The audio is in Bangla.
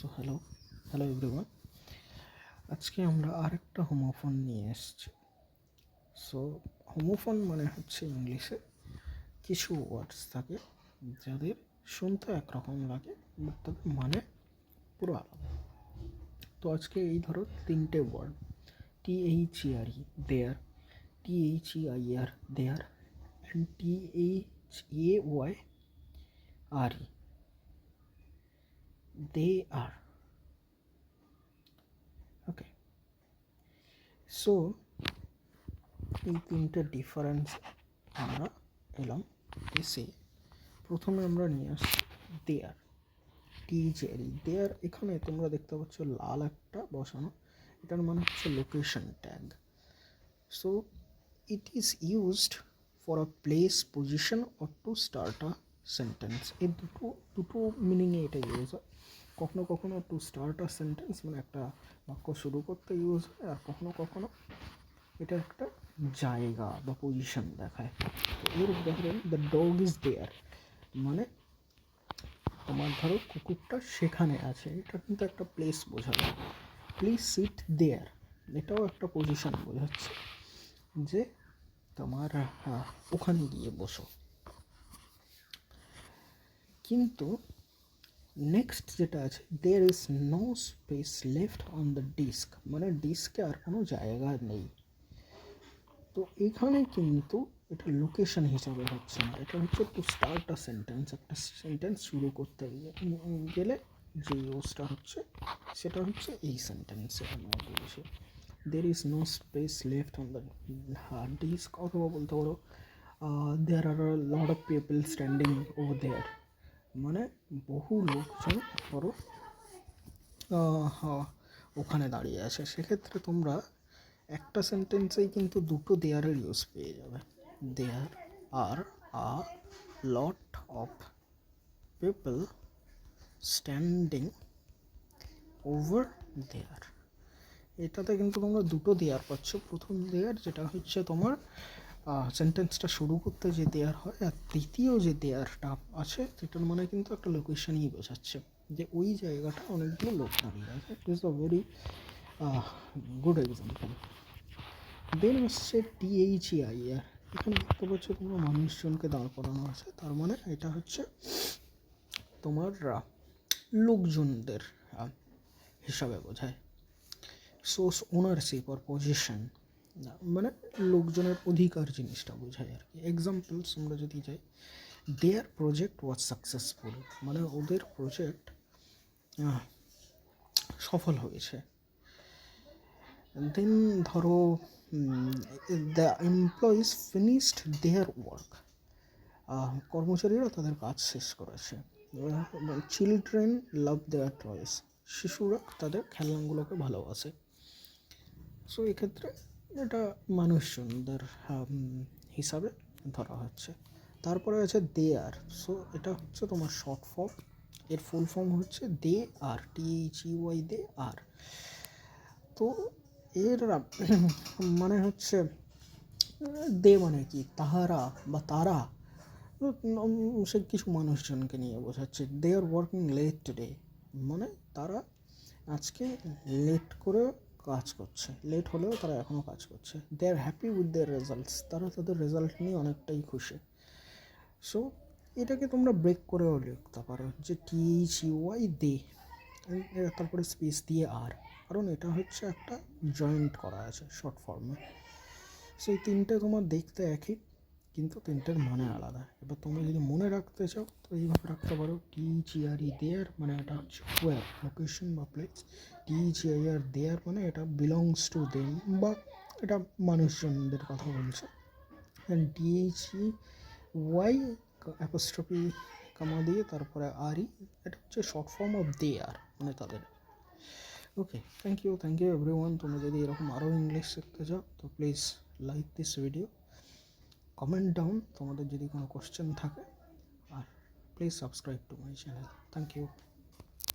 So hello everyone. আজকে আমরা আরেকটা হোমোফোন নিয়ে এসেছি। সো হোমোফোন মানে হচ্ছে ইংলিশে কিছু ওয়ার্ডস থাকে যাদের শুনতে একরকম লাগে বাট তাদের মানে পুরো আলাদা। তো আজকে এই ধরো তিনটে word, THERE there, THEIR their and THAYRE they're. Okay, so এই তিনটে ডিফারেন্স আমরা এলাম এসে প্রথমে আমরা নিয়ে আসছি দেয়ার, টিজেরি দেয়ার। এখানে তোমরা দেখতে পাচ্ছ লাল একটা বসানো, এটার মানে হচ্ছে location tag. So it is used for a place, position or to start a sentence. এই দুটো মিনিংয়ে এটা ইউজ হয়। কখনো কখনো টু স্টার্ট আ সেন্টেন্স মানে একটা বাক্য শুরু করতে ইউজ হয়, আর কখনো কখনো এটা একটা জায়গা বা পজিশন দেখায়। তো এর উদাহরণ দ্য ডগ ইজ দেয়ার মানে তোমার ধরো কুকুরটা সেখানে আছে, এটা কিন্তু একটা প্লেস বোঝাবে। প্লিজ সিট দেয়ার এটাও একটা পজিশন বোঝাচ্ছে যে তোমার ওখানে গিয়ে বসো। কিন্তু নেক্সট যেটা আছে, there is no space left on the disk মানে ডিস্কে আর কোনো জায়গা নেই। তো এখানে কিন্তু এটা লোকেশন হিসাবে হচ্ছে না, এটা হচ্ছে টু স্টার্ট আ সেন্টেন্স। একটা সেন্টেন্স শুরু করতে গেলে যে ইউজটা হচ্ছে সেটা হচ্ছে এই সেন্টেন্সে আমরা বলছি there is no space left on the disk. অথবা বলতে পারো there are lot of people standing over there মানে বহু লোকজন ধরো ওখানে দাঁড়িয়ে আছে। সেক্ষেত্রে তোমরা একটা সেন্টেন্সেই কিন্তু দুটো দেয়ারের ইউজ পেয়ে যাবে। There are a lot of people standing over there, এটাতে কিন্তু তোমরা দুটো দেয়ার পাচ্ছ। প্রথম দেয়ার যেটা হচ্ছে তোমার সেন্টেন্সটা শুরু করতে যে দেয়ার হয়, আর তৃতীয় যে দেয়ারটা আছে সেটার মানে কিন্তু একটা লোকেশনই বোঝাচ্ছে যে ওই জায়গাটা অনেকগুলো লোক দাঁড়িয়ে আছে। It is a very good example. Then আসছে THEIR, এখানে দেখতে পাচ্ছ তোমরা মানুষজনকে দাঁড় করানো আছে, তার মানে এটা হচ্ছে তোমার লোকজনদের হিসাবে বোঝায়। সোর্স ওনারশিপ অর পজিশন মানে লোকজনের অধিকার জিনিসটা বোঝায় আর কি। এক্সাম্পলস আমরা যদি যাই, দেয়ার প্রজেক্ট ওয়াজ সাকসেসফুল মানে ওদের প্রজেক্ট সফল হয়েছে। দেন ধরো the employees finished their work, কর্মচারীরা তাদের কাজ শেষ করেছে। চিলড্রেন লাভ দেয়ার টয়েস, শিশুরা তাদের খেলনাগুলোকে ভালোবাসে। সো এক্ষেত্রে এটা মানুষজনদের হিসাবে ধরা হচ্ছে। তারপরে আছে দেয়ার, সো এটা হচ্ছে তোমার শর্ট ফর্ম, এর ফুল ফর্ম হচ্ছে দে আর, THEY দে আর। তো এর মানে হচ্ছে দে মানে কি তাহারা বা তারা, সে কিছু মানুষজনকে নিয়ে বোঝাচ্ছে। দে আর ওয়ার্কিং লেট টুডে মানে তারা আজকে লেট করে কাজ করছে, লেট হলেও তারা এখনও কাজ করছে। দে আর হ্যাপি উইথ দেয়ার রেজাল্টস, তারা তাদের রেজাল্ট নিয়ে অনেকটাই খুশি। সো এটাকে তোমরা ব্রেক করেও লিখতে পারো যে THEY দে, তারপরে স্পেস দিয়ে আর, কারণ এটা হচ্ছে একটা জয়েন্ট করা আছে শর্ট ফর্মে। সো এই তিনটে তোমার দেখতে একই কিন্তু তিনটের মানে আলাদা। এবার তোমরা যদি মনে রাখতে চাও তো এইভাবে রাখতে পারো, THERE দেয়ার মানে এটা হচ্ছে ওয়ার লোকেশন বা প্লেস, THEIR দেয়ার মানে এটা বিলংস টু দেম বা এটা মানুষজনদের কথা বলছে, অ্যান্ড THEY অ্যাপোস্ট্রফি কামা দিয়ে তারপরে আরই, এটা হচ্ছে শর্ট ফর্ম অফ দেয়ার মানে তাদের। Okay, thank you everyone. তোমরা যদি এরকম আরও ইংলিশ শিখতে চাও তো please like this video, comment down তোমাদের যদি কোনো কোশ্চেন থাকে, আর please subscribe to my channel. Thank you.